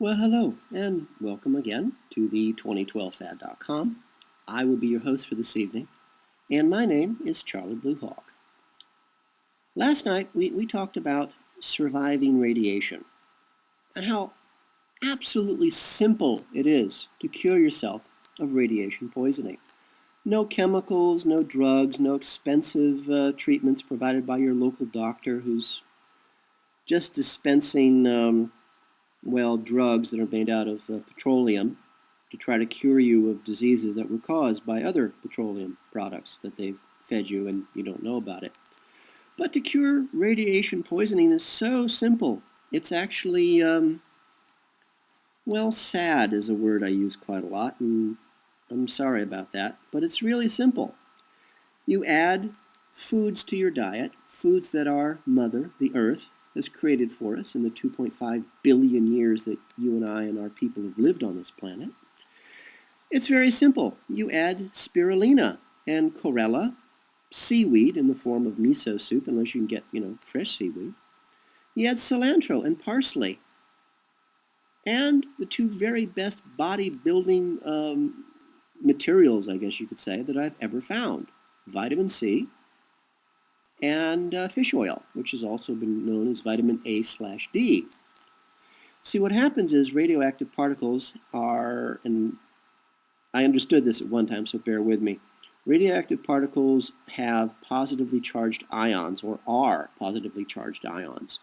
Well, hello, and welcome again to the 2012fad.com. I will be your host for this evening, and my name is Charlie Bluehawk. Last night, we talked about surviving radiation and how absolutely simple it is to cure yourself of radiation poisoning. No chemicals, no drugs, no expensive treatments provided by your local doctor who's just dispensing drugs that are made out of petroleum to try to cure you of diseases that were caused by other petroleum products that they've fed you and you don't know about it. But to cure radiation poisoning is so simple. It's actually, sad is a word I use quite a lot, and I'm sorry about that, but it's really simple. You add foods to your diet, foods that our mother, the earth, has created for us in the 2.5 billion years that you and I and our people have lived on this planet. It's very simple. You add spirulina and chlorella, seaweed in the form of miso soup, unless you can get, fresh seaweed. You add cilantro and parsley. And the two very best bodybuilding materials, I guess you could say, that I've ever found. Vitamin C and fish oil, which has also been known as vitamin A/D. See, what happens is radioactive particles are, and I understood this at one time, so bear with me. Radioactive particles have positively charged ions, or are positively charged ions.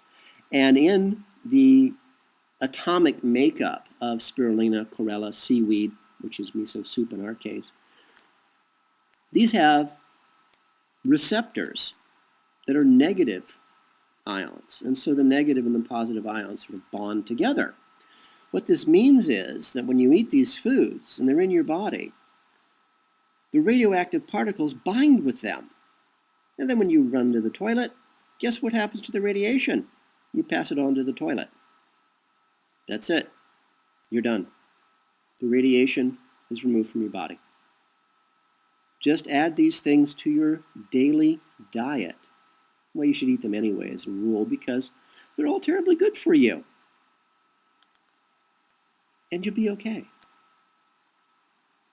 And in the atomic makeup of spirulina, chlorella, seaweed, which is miso soup in our case, these have receptors that are negative ions. And so the negative and the positive ions sort of bond together. What this means is that when you eat these foods and they're in your body, the radioactive particles bind with them. And then when you run to the toilet, guess what happens to the radiation? You pass it on to the toilet. That's it. You're done. The radiation is removed from your body. Just add these things to your daily diet. Well, you should eat them anyway as a rule because they're all terribly good for you. And you'll be okay.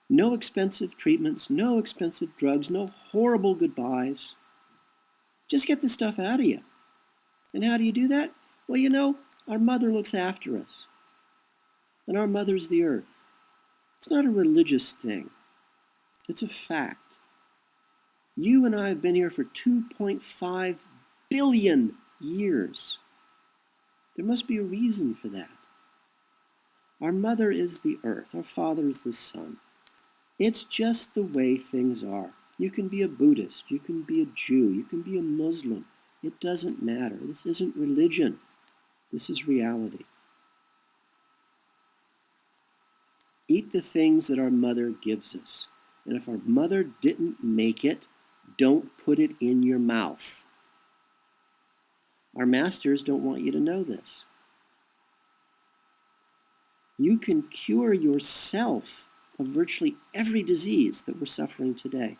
No expensive treatments, no expensive drugs, no horrible goodbyes. Just get the stuff out of you. And how do you do that? Well, our mother looks after us. And our mother's the earth. It's not a religious thing. It's a fact. You and I have been here for 2.5 billion years. There must be a reason for that. Our mother is the earth. Our father is the sun. It's just the way things are. You can be a Buddhist. You can be a Jew. You can be a Muslim. It doesn't matter. This isn't religion. This is reality. Eat the things that our mother gives us. And if our mother didn't make it, don't put it in your mouth. Our masters don't want you to know this. You can cure yourself of virtually every disease that we're suffering today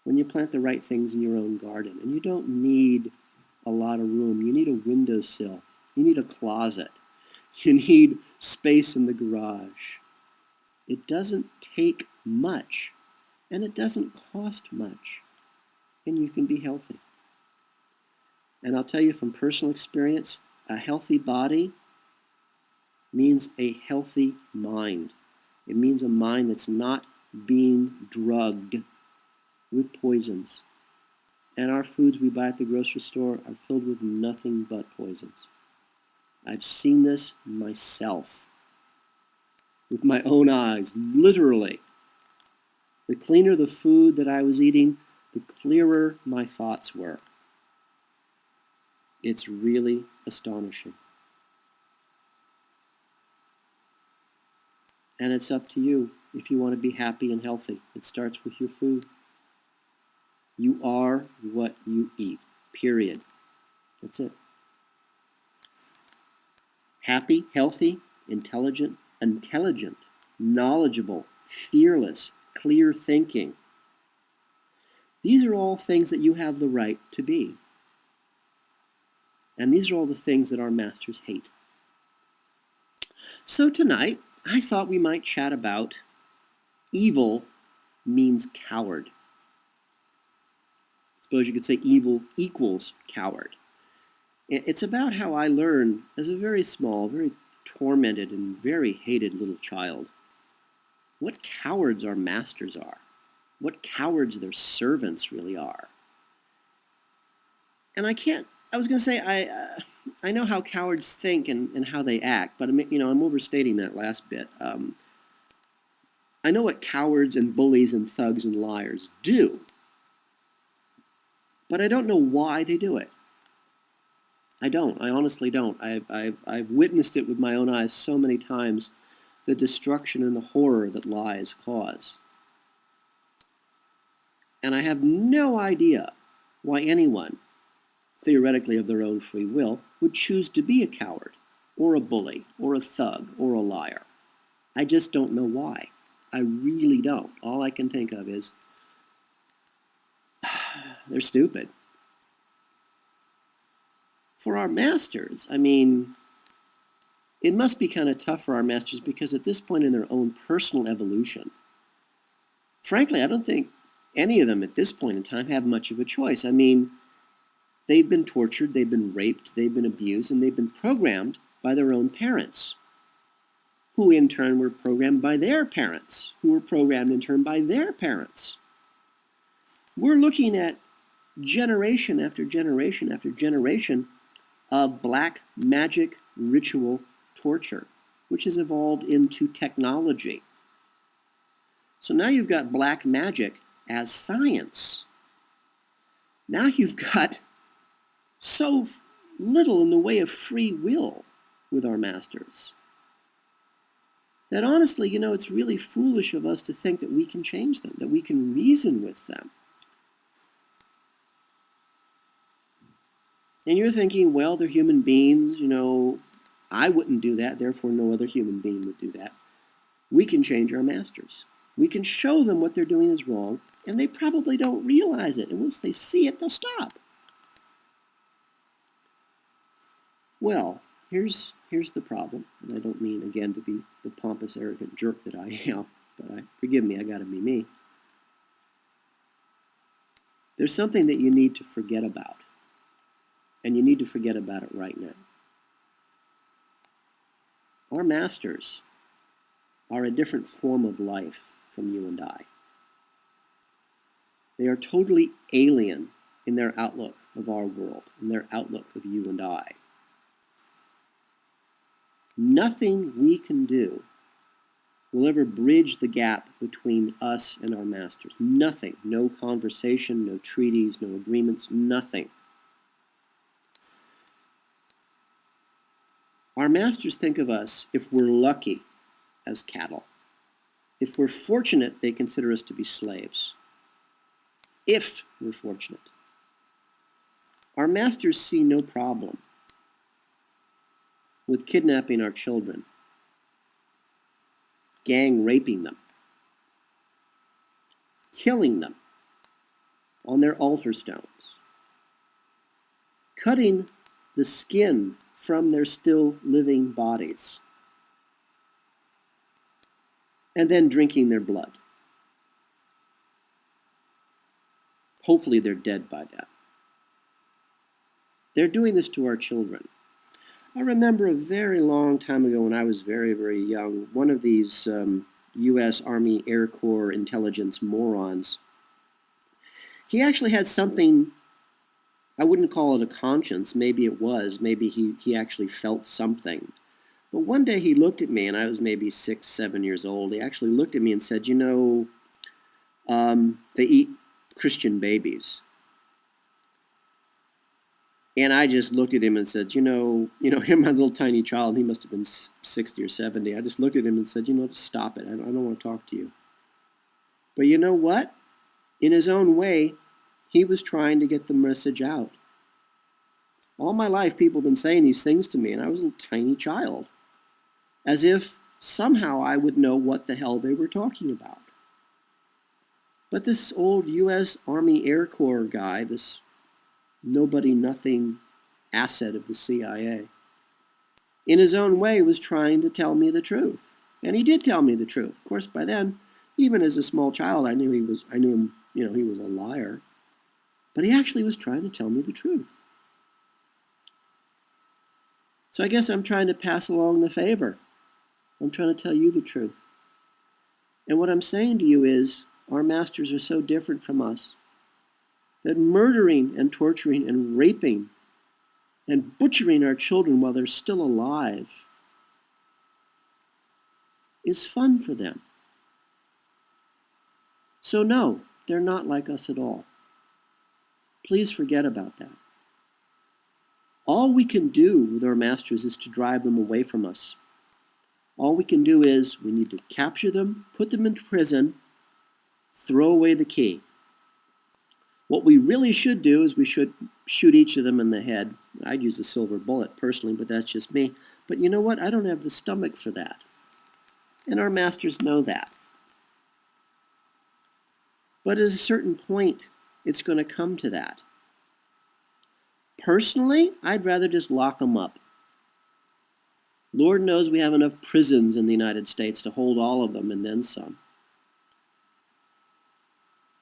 when you plant the right things in your own garden. And you don't need a lot of room. You need a windowsill. You need a closet. You need space in the garage. It doesn't take much, and it doesn't cost much, and you can be healthy. And I'll tell you from personal experience, a healthy body means a healthy mind. It means a mind that's not being drugged with poisons. And our foods we buy at the grocery store are filled with nothing but poisons. I've seen this myself with my own eyes, literally. The cleaner the food that I was eating, the clearer my thoughts were. It's really astonishing. And it's up to you if you want to be happy and healthy. It starts with your food. You are what you eat, period. That's it. Happy, healthy, intelligent, knowledgeable, fearless, clear thinking. These are all things that you have the right to be. And these are all the things that our masters hate. So tonight, I thought we might chat about evil means coward. Suppose you could say evil equals coward. It's about how I learned as a very small, very tormented, and very hated little child what cowards our masters are, what cowards their servants really are. And I was going to say, I know how cowards think and how they act, but I'm overstating that last bit. I know what cowards and bullies and thugs and liars do, but I don't know why they do it. I don't. I honestly don't. I've witnessed it with my own eyes so many times, the destruction and the horror that lies cause. And I have no idea why anyone, theoretically of their own free will, would choose to be a coward, or a bully, or a thug, or a liar. I just don't know why. I really don't. All I can think of is, they're stupid. For our masters, it must be kind of tough for our masters because at this point in their own personal evolution, frankly, I don't think any of them at this point in time have much of a choice. They've been tortured, they've been raped, they've been abused, and they've been programmed by their own parents, who in turn were programmed by their parents, who were programmed in turn by their parents. We're looking at generation after generation after generation of black magic ritual torture, which has evolved into technology. So now you've got black magic as science. Now you've got so little in the way of free will with our masters that honestly, it's really foolish of us to think that we can change them, that we can reason with them. And you're thinking, well, they're human beings, I wouldn't do that, therefore no other human being would do that. We can change our masters. We can show them what they're doing is wrong, and they probably don't realize it. And once they see it, they'll stop. Well, here's the problem, and I don't mean, again, to be the pompous, arrogant jerk that I am, but forgive me, I gotta be me. There's something that you need to forget about, and you need to forget about it right now. Our masters are a different form of life from you and I. They are totally alien in their outlook of our world, in their outlook of you and I. Nothing we can do will ever bridge the gap between us and our masters. Nothing. No conversation, no treaties, no agreements, nothing. Our masters think of us, if we're lucky, as cattle. If we're fortunate, they consider us to be slaves. If we're fortunate. Our masters see no problem with kidnapping our children, gang raping them, killing them on their altar stones, cutting the skin from their still living bodies, and then drinking their blood. Hopefully they're dead by then. They're doing this to our children. I remember a very long time ago when I was very, very young, one of these U.S. Army Air Corps intelligence morons, he actually had something, I wouldn't call it a conscience, maybe it was, maybe he actually felt something. But one day he looked at me, and I was maybe 6, 7 years old. He actually looked at me and said, they eat Christian babies. And I just looked at him and said, him, my little tiny child, he must have been 60 or 70. I just looked at him and said, just stop it. I don't want to talk to you. But you know what? In his own way, he was trying to get the message out. All my life, people have been saying these things to me, and I was a little tiny child. As if somehow I would know what the hell they were talking about. But this old U.S. Army Air Corps guy, this nobody, nothing asset of the CIA, in his own way, was trying to tell me the truth. And he did tell me the truth. Of course, by then, even as a small child, I knew him, he was a liar. But he actually was trying to tell me the truth. So I guess I'm trying to pass along the favor. I'm trying to tell you the truth. And what I'm saying to you is, our masters are so different from us that murdering and torturing and raping and butchering our children while they're still alive is fun for them. So no, they're not like us at all. Please forget about that. All we can do with our masters is to drive them away from us. All we can do is we need to capture them, put them into prison, throw away the key. What we really should do is we should shoot each of them in the head. I'd use a silver bullet personally, but that's just me. But you know what? I don't have the stomach for that. And our masters know that. But at a certain point, it's going to come to that. Personally, I'd rather just lock them up. Lord knows we have enough prisons in the United States to hold all of them and then some.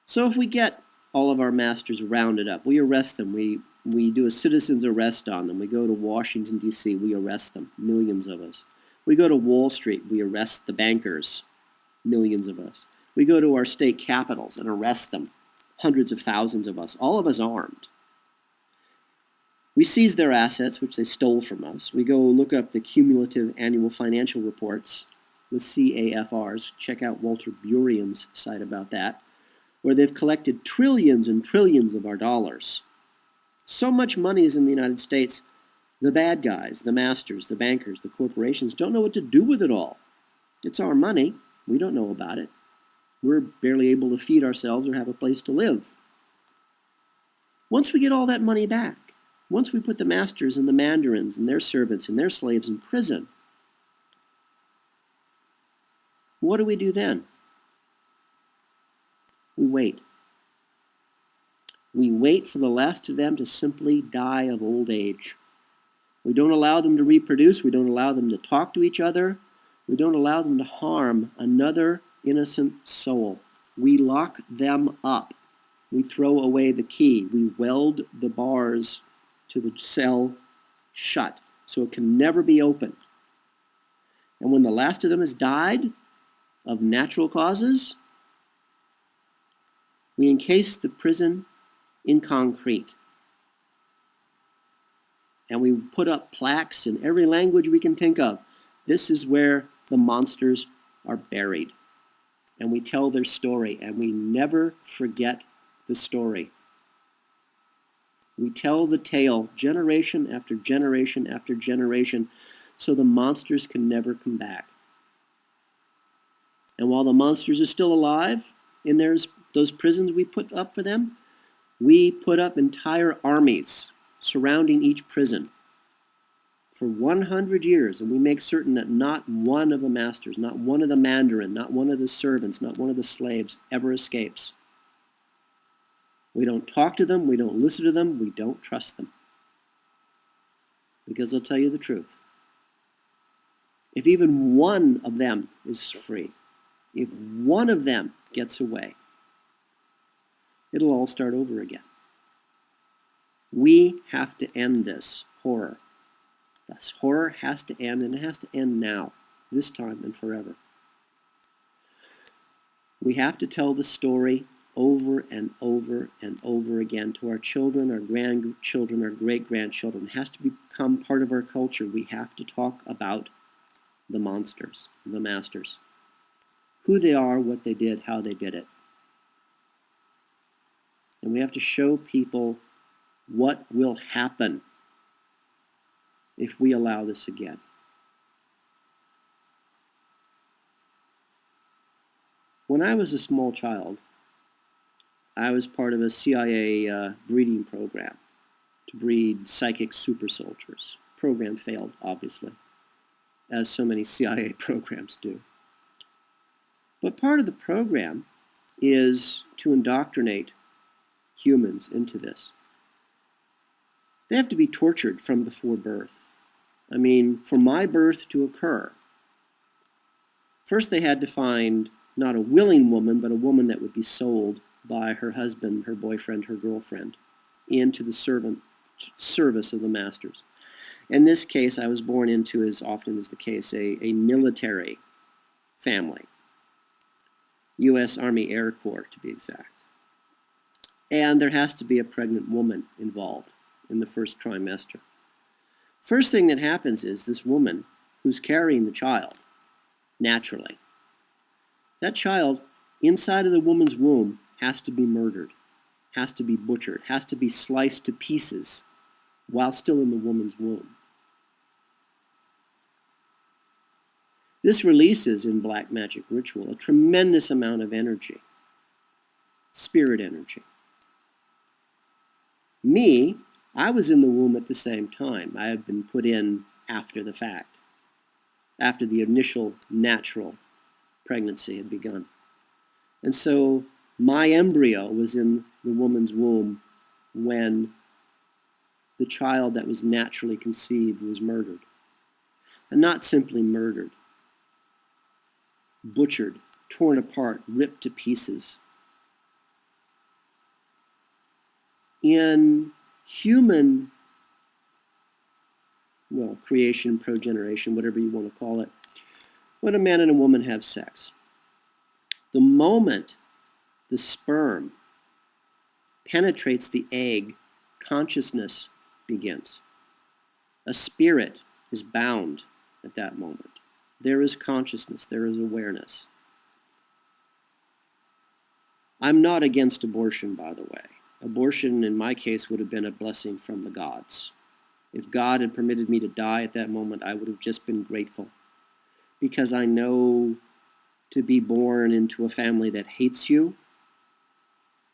So if we get all of our masters rounded up, we arrest them, we do a citizen's arrest on them, we go to Washington, D.C., we arrest them, millions of us. We go to Wall Street, we arrest the bankers, millions of us. We go to our state capitals and arrest them, hundreds of thousands of us, all of us armed. We seize their assets, which they stole from us. We go look up the cumulative annual financial reports, the CAFRs. Check out Walter Burian's site about that, where they've collected trillions and trillions of our dollars. So much money is in the United States, the bad guys, the masters, the bankers, the corporations don't know what to do with it all. It's our money. We don't know about it. We're barely able to feed ourselves or have a place to live. Once we get all that money back, once we put the masters and the mandarins and their servants and their slaves in prison, what do we do then? We wait. We wait for the last of them to simply die of old age. We don't allow them to reproduce. We don't allow them to talk to each other. We don't allow them to harm another innocent soul. We lock them up. We throw away the key. We weld the bars to the cell shut so it can never be opened. And when the last of them has died of natural causes, we encase the prison in concrete. And we put up plaques in every language we can think of. This is where the monsters are buried. And we tell their story, and we never forget the story. We tell the tale generation after generation after generation so the monsters can never come back. And while the monsters are still alive in those prisons we put up for them, we put up entire armies surrounding each prison for 100 years, and we make certain that not one of the masters, not one of the mandarin, not one of the servants, not one of the slaves ever escapes. We don't talk to them, we don't listen to them, we don't trust them. Because they'll tell you the truth. If even one of them is free, if one of them gets away, it'll all start over again. We have to end this horror. This horror has to end, and it has to end now, this time and forever. We have to tell the story over and over and over again to our children, our grandchildren, our great-grandchildren. It has to become part of our culture. We have to talk about the monsters, the masters, who they are, what they did, how they did it. And we have to show people what will happen if we allow this again. When I was a small child, I was part of a CIA breeding program to breed psychic super soldiers. Program failed, obviously, as so many CIA programs do. But part of the program is to indoctrinate humans into this. They have to be tortured from before birth. I mean, for my birth to occur, first they had to find not a willing woman, but a woman that would be sold by her husband, her boyfriend, her girlfriend, into the service of the masters. In this case, I was born into, as often is the case, a military family. U.S. Army Air Corps, to be exact. And there has to be a pregnant woman involved in the first trimester. First thing that happens is this woman who's carrying the child, naturally, that child inside of the woman's womb has to be murdered, has to be butchered, has to be sliced to pieces while still in the woman's womb. This releases in black magic ritual a tremendous amount of energy, spirit energy. Me, I was in the womb at the same time. I had been put in after the fact, after the initial natural pregnancy had begun. And so my embryo was in the woman's womb when the child that was naturally conceived was murdered. And not simply murdered, butchered, torn apart, ripped to pieces. In human, creation, progeneration, whatever you want to call it, when a man and a woman have sex, the moment the sperm penetrates the egg, consciousness begins. A spirit is bound at that moment. There is consciousness, there is awareness. I'm not against abortion, by the way. Abortion, in my case, would have been a blessing from the gods. If God had permitted me to die at that moment, I would have just been grateful. Because I know to be born into a family that hates you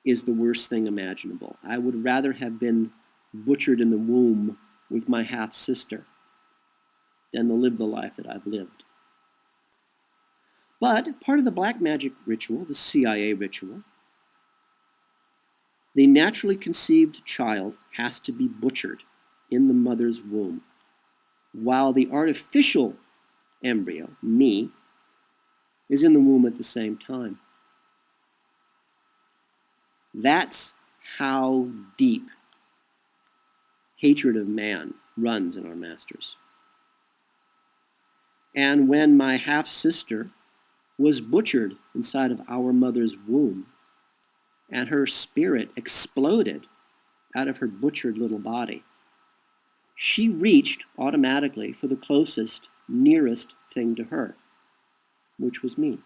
is the worst thing imaginable. I would rather have been butchered in the womb with my half-sister than to live the life that I've lived. But part of the black magic ritual, the CIA ritual, the naturally conceived child has to be butchered in the mother's womb, while the artificial embryo, me, is in the womb at the same time. That's how deep hatred of man runs in our masters. And when my half-sister was butchered inside of our mother's womb, and her spirit exploded out of her butchered little body, she reached automatically for the closest, nearest thing to her, which was me.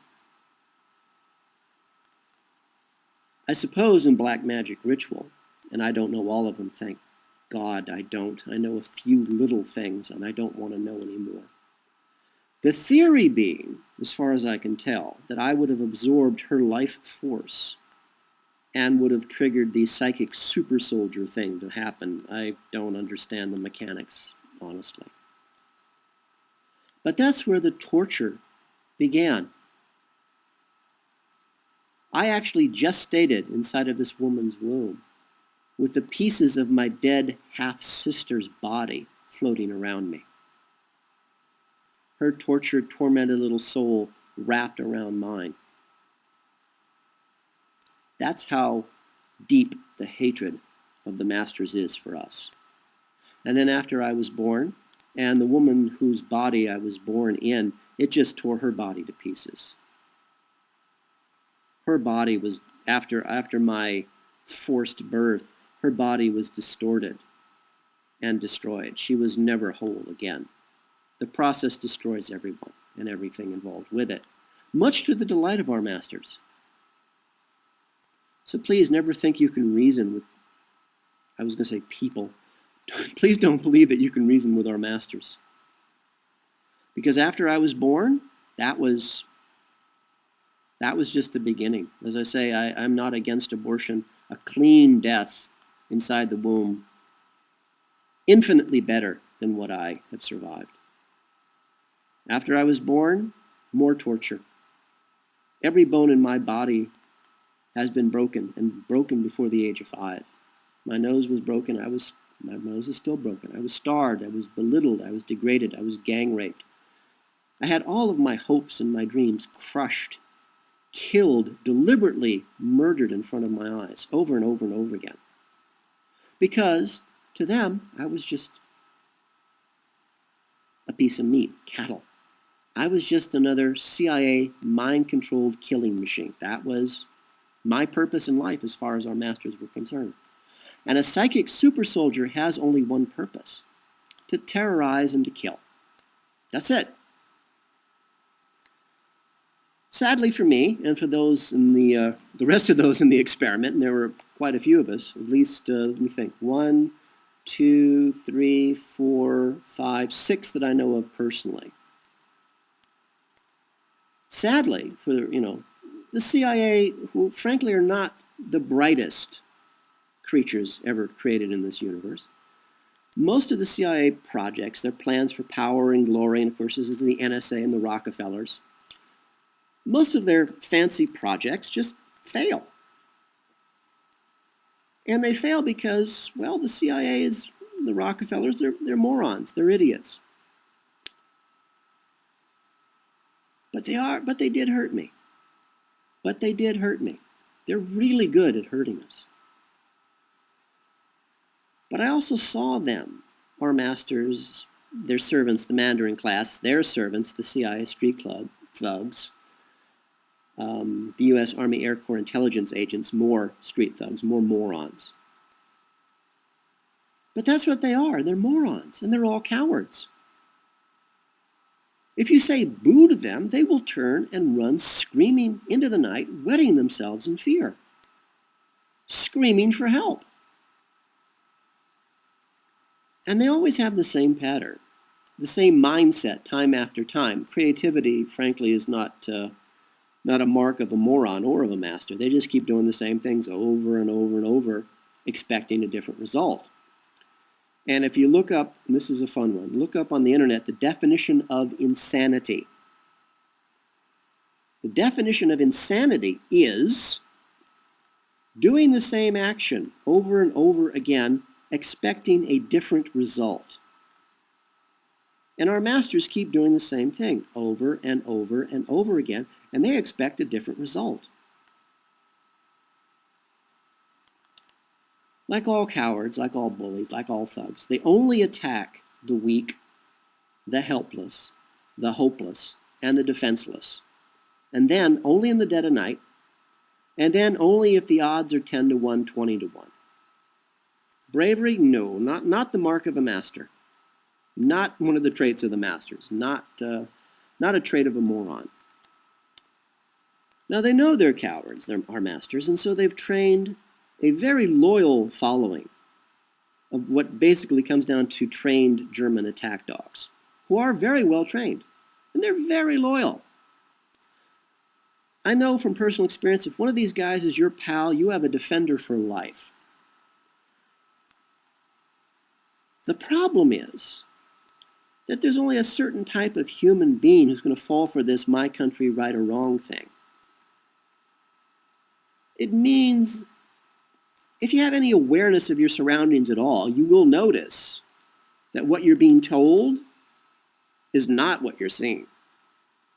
I suppose in black magic ritual, and I don't know all of them, thank God I don't. I know a few little things, and I don't want to know anymore. The theory being, as far as I can tell, that I would have absorbed her life force and would have triggered the psychic super soldier thing to happen. I don't understand the mechanics, honestly. But that's where the torture began. I actually gestated inside of this woman's womb with the pieces of my dead half-sister's body floating around me. Her tortured, tormented little soul wrapped around mine. That's how deep the hatred of the masters is for us. And then after I was born, and the woman whose body I was born in, it just tore her body to pieces. Her body was, after my forced birth, her body was distorted and destroyed. She was never whole again. The process destroys everyone and everything involved with it, much to the delight of our masters. So please never think you can reason with, I was going to say people. Please don't believe that you can reason with our masters. Because after I was born, that was just the beginning. As I say, I'm not against abortion. A clean death inside the womb, infinitely better than what I have survived. After I was born, more torture. Every bone in my body has been broken, and broken before the age of 5. My nose was broken. I was My nose is still broken. I was starved. I was belittled. I was degraded. I was gang raped. I had all of my hopes and my dreams crushed, killed, deliberately murdered in front of my eyes, over and over and over again. Because, to them, I was just a piece of meat, cattle. I was just another CIA mind-controlled killing machine. That was my purpose in life as far as our masters were concerned. And a psychic super soldier has only one purpose: to terrorize and to kill. That's it. Sadly for me, and for those in the rest of those in the experiment, and there were quite a few of us, at least, let me think, 1, 2, 3, 4, 5, 6 that I know of personally. Sadly, for, the CIA, who frankly are not the brightest creatures ever created in this universe, most of the CIA projects, their plans for power and glory, and of course this is the NSA and the Rockefellers, most of their fancy projects just fail. And they fail because, well, the CIA is, the Rockefellers, they're morons, they're idiots. But they did hurt me. But they did hurt me. They're really good at hurting us. But I also saw them, our masters, their servants, the Mandarin class, their servants, the CIA street club thugs, the U.S. Army Air Corps intelligence agents, more street thugs, more morons. But that's what they are. They're morons, and they're all cowards. If you say boo to them, they will turn and run screaming into the night, wetting themselves in fear, screaming for help. And they always have the same pattern, the same mindset time after time. Creativity, frankly, is not a mark of a moron or of a master. They just keep doing the same things over and over and over, expecting a different result. And if you look up, and this is a fun one, look up on the internet the definition of insanity. The definition of insanity is doing the same action over and over again, expecting a different result. And our masters keep doing the same thing over and over and over again, and they expect a different result. Like all cowards, like all bullies, like all thugs, they only attack the weak, the helpless, the hopeless, and the defenseless. And then only in the dead of night, and then only if the odds are 10 to 1, 20 to 1. Bravery? No, not the mark of a master. Not one of the traits of the masters. Not a trait of a moron. Now they know they're cowards, they're our masters, and so they've trained a very loyal following of what basically comes down to trained German attack dogs, who are very well trained, and they're very loyal. I know from personal experience, if one of these guys is your pal, you have a defender for life. The problem is that there's only a certain type of human being who's going to fall for this my country, right or wrong thing. It means if you have any awareness of your surroundings at all, you will notice that what you're being told is not what you're seeing.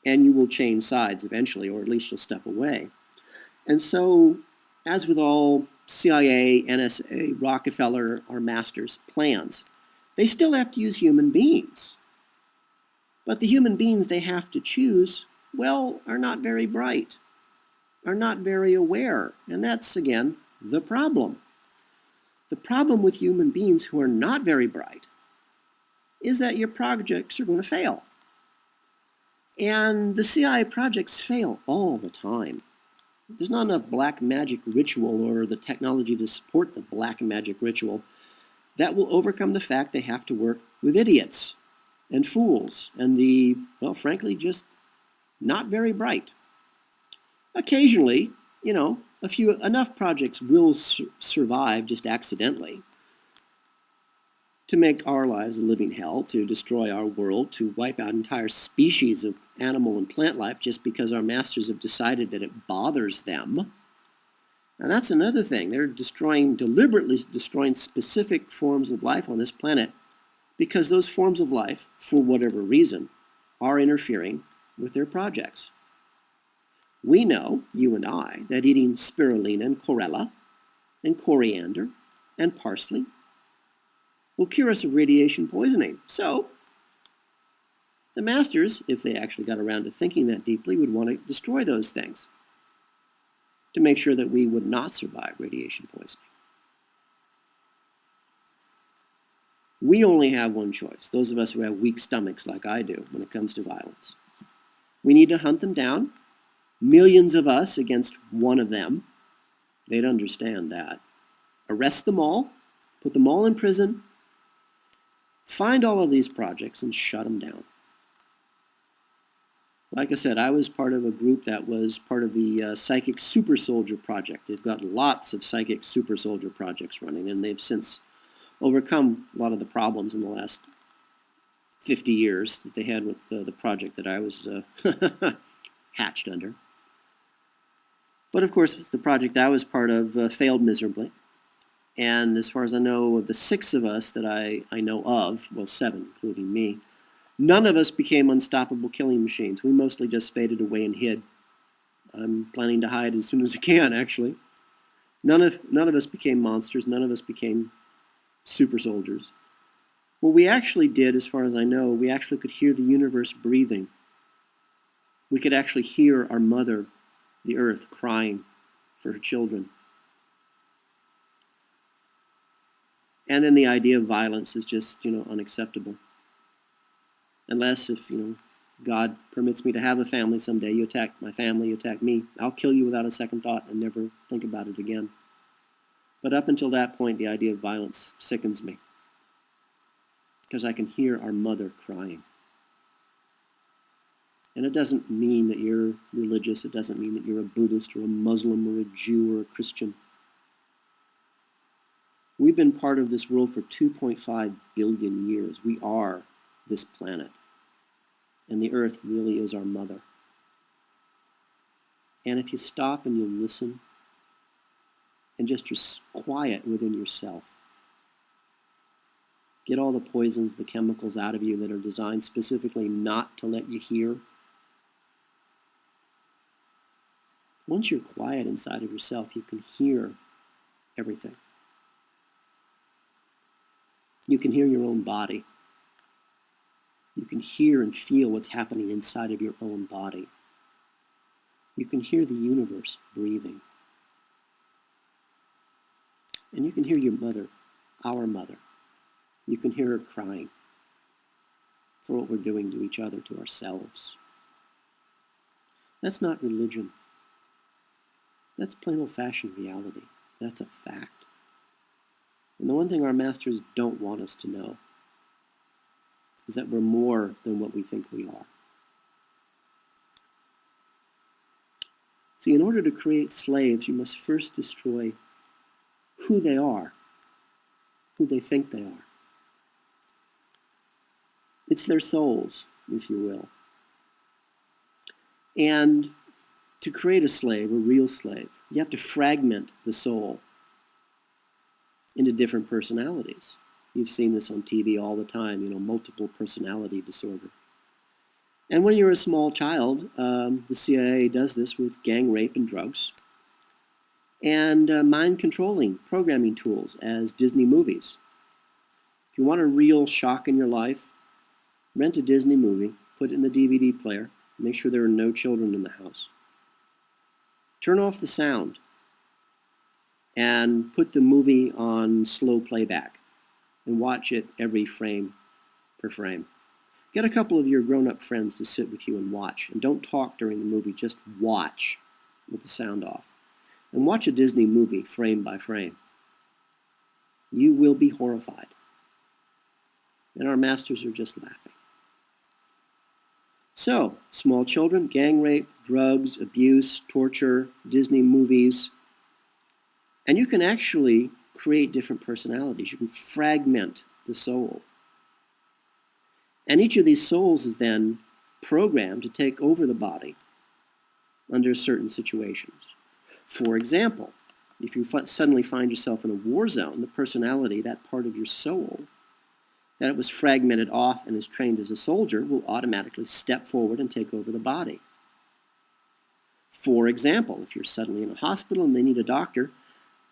And you will change sides eventually, or at least you'll step away. And so, as with all CIA, NSA, Rockefeller, our masters' plans, they still have to use human beings. But the human beings they have to choose, well, are not very bright, are not very aware. And that's, again, the problem. The problem with human beings who are not very bright is that your projects are going to fail. And the CIA projects fail all the time. There's not enough black magic ritual or the technology to support the black magic ritual that will overcome the fact they have to work with idiots and fools and the, well, frankly, just not very bright. Occasionally, enough projects will survive just accidentally to make our lives a living hell, to destroy our world, to wipe out entire species of animal and plant life just because our masters have decided that it bothers them. And that's another thing. They're deliberately destroying specific forms of life on this planet because those forms of life, for whatever reason, are interfering with their projects. We know, you and I, that eating spirulina and chlorella and coriander and parsley will cure us of radiation poisoning. So, the masters, if they actually got around to thinking that deeply, would want to destroy those things to make sure that we would not survive radiation poisoning. We only have one choice, those of us who have weak stomachs like I do when it comes to violence. We need to hunt them down, millions of us against one of them. They'd understand that. Arrest them all, put them all in prison, find all of these projects and shut them down. Like I said, I was part of a group that was part of the Psychic Super Soldier Project. They've got lots of Psychic Super Soldier projects running, and they've since overcome a lot of the problems in the last 50 years that they had with the project that I was hatched under. But of course, the project I was part of failed miserably. And as far as I know, of the 6 of us that I know of, well, 7, including me, none of us became unstoppable killing machines. We mostly just faded away and hid. I'm planning to hide as soon as I can, actually. None of us became monsters. None of us became super soldiers. What we actually did, as far as I know, we actually could hear the universe breathing. We could actually hear our mother, the earth, crying for her children. And then the idea of violence is just, unacceptable. Unless if, God permits me to have a family someday, you attack my family, you attack me, I'll kill you without a second thought and never think about it again. But up until that point, the idea of violence sickens me. Because I can hear our mother crying. And it doesn't mean that you're religious, it doesn't mean that you're a Buddhist or a Muslim or a Jew or a Christian. We've been part of this world for 2.5 billion years. We are this planet. And the earth really is our mother. And if you stop and you listen, and just you're quiet within yourself, get all the poisons, the chemicals out of you that are designed specifically not to let you hear. Once you're quiet inside of yourself, you can hear everything. You can hear your own body. You can hear and feel what's happening inside of your own body. You can hear the universe breathing. And you can hear your mother, our mother. You can hear her crying for what we're doing to each other, to ourselves. That's not religion. That's plain old-fashioned reality. That's a fact. And the one thing our masters don't want us to know is that we're more than what we think we are. See, in order to create slaves, you must first destroy who they are, who they think they are. It's their souls, if you will. And to create a slave, a real slave, you have to fragment the soul into different personalities. You've seen this on TV all the time, multiple personality disorder. And when you're a small child, the CIA does this with gang rape and drugs, and mind-controlling programming tools as Disney movies. If you want a real shock in your life, rent a Disney movie, put it in the DVD player, make sure there are no children in the house. Turn off the sound and put the movie on slow playback and watch it every frame per frame. Get a couple of your grown-up friends to sit with you and watch. And don't talk during the movie, just watch with the sound off. And watch a Disney movie frame by frame. You will be horrified. And our masters are just laughing. So, small children, gang rape, drugs, abuse, torture, Disney movies. And you can actually create different personalities. You can fragment the soul. And each of these souls is then programmed to take over the body under certain situations. For example, if you suddenly find yourself in a war zone, the personality, that part of your soul, that it was fragmented off and is trained as a soldier, will automatically step forward and take over the body. For example, if you're suddenly in a hospital and they need a doctor,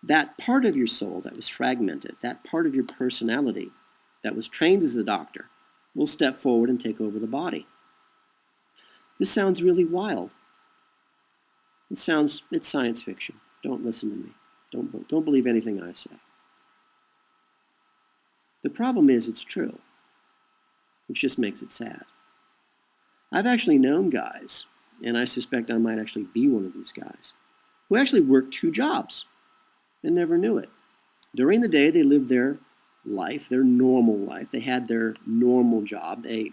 that part of your soul that was fragmented, that part of your personality that was trained as a doctor, will step forward and take over the body. This sounds really wild. It's science fiction. Don't listen to me. Don't believe anything I say. The problem is it's true, which just makes it sad. I've actually known guys, and I suspect I might actually be one of these guys, who actually worked 2 jobs and never knew it. During the day, they lived their life, their normal life. They had their normal job. They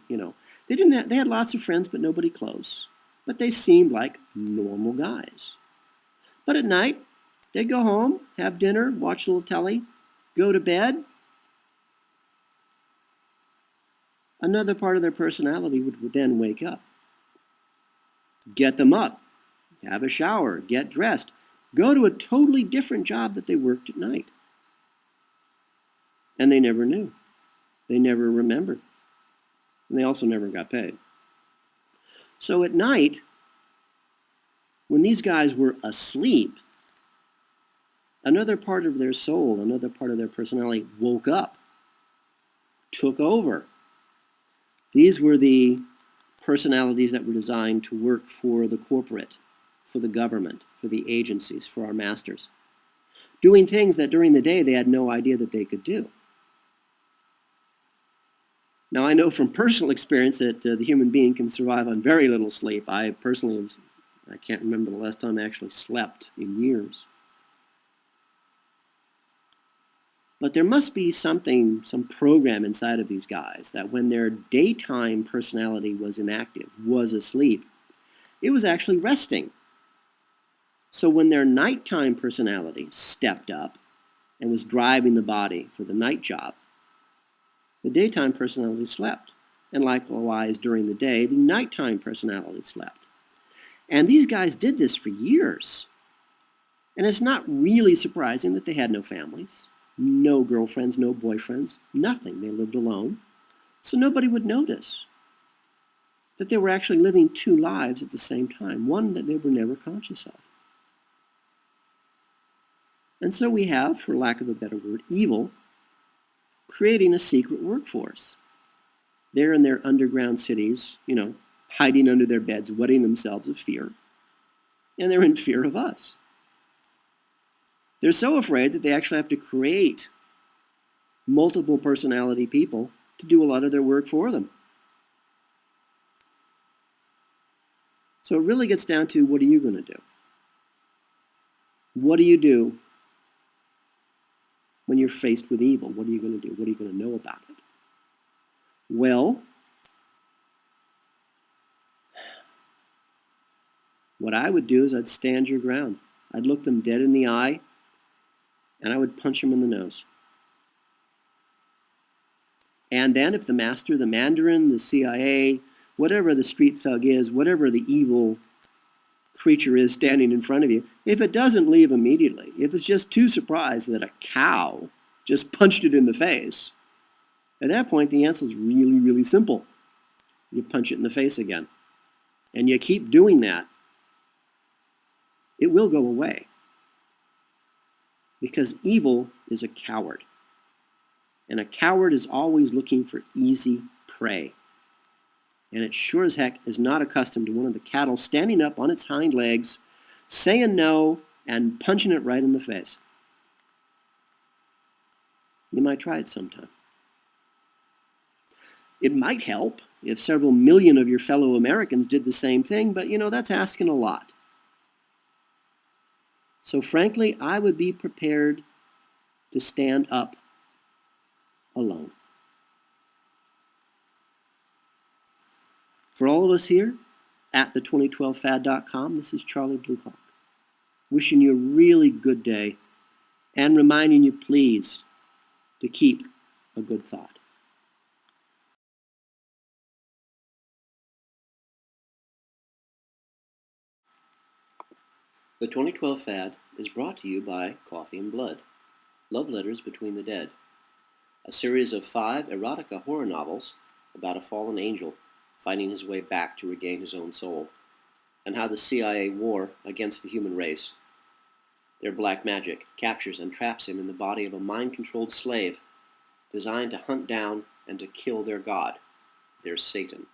had lots of friends, but nobody close. But they seemed like normal guys. But at night, they'd go home, have dinner, watch a little telly, go to bed. Another part of their personality would then wake up. Get them up, have a shower, get dressed, go to a totally different job that they worked at night. And they never knew. They never remembered. And they also never got paid. So at night, when these guys were asleep, another part of their soul, another part of their personality woke up, took over. These were the personalities that were designed to work for the corporate, for the government, for the agencies, for our masters, doing things that during the day they had no idea that they could do. Now, I know from personal experience that the human being can survive on very little sleep. I can't remember the last time I actually slept in years. But there must be some program inside of these guys that when their daytime personality was inactive, was asleep, it was actually resting. So when their nighttime personality stepped up and was driving the body for the night job, the daytime personality slept. And likewise, during the day, the nighttime personality slept. And these guys did this for years. And it's not really surprising that they had no families, no girlfriends, no boyfriends, nothing. They lived alone. So nobody would notice that they were actually living 2 lives at the same time, one that they were never conscious of. And so we have, for lack of a better word, evil, creating a secret workforce. They're in their underground cities, hiding under their beds, wetting themselves of fear. And they're in fear of us. They're so afraid that they actually have to create multiple personality people to do a lot of their work for them. So it really gets down to, what are you going to do? What do you do when you're faced with evil? What are you going to do? What are you going to know about it? Well, what I would do is I'd stand your ground. I'd look them dead in the eye, and I would punch them in the nose. And then if the master, the Mandarin, the CIA, whatever the street thug is, whatever the evil creature is standing in front of you, if it doesn't leave immediately, if it's just too surprised that a cow just punched it in the face, at that point the answer is really, really simple. You punch it in the face again. And you keep doing that, it will go away. Because evil is a coward. And a coward is always looking for easy prey. And it sure as heck is not accustomed to one of the cattle standing up on its hind legs, saying no, and punching it right in the face. You might try it sometime. It might help if several million of your fellow Americans did the same thing, but that's asking a lot. So frankly, I would be prepared to stand up alone. For all of us here at the2012fad.com, this is Charlie Bluehawk, wishing you a really good day and reminding you, please, to keep a good thought. The 2012 Fad is brought to you by Coffee and Blood, Love Letters Between the Dead, a series of 5 erotica horror novels about a fallen angel finding his way back to regain his own soul, and how the CIA war against the human race. Their black magic captures and traps him in the body of a mind-controlled slave designed to hunt down and to kill their god, their Satan.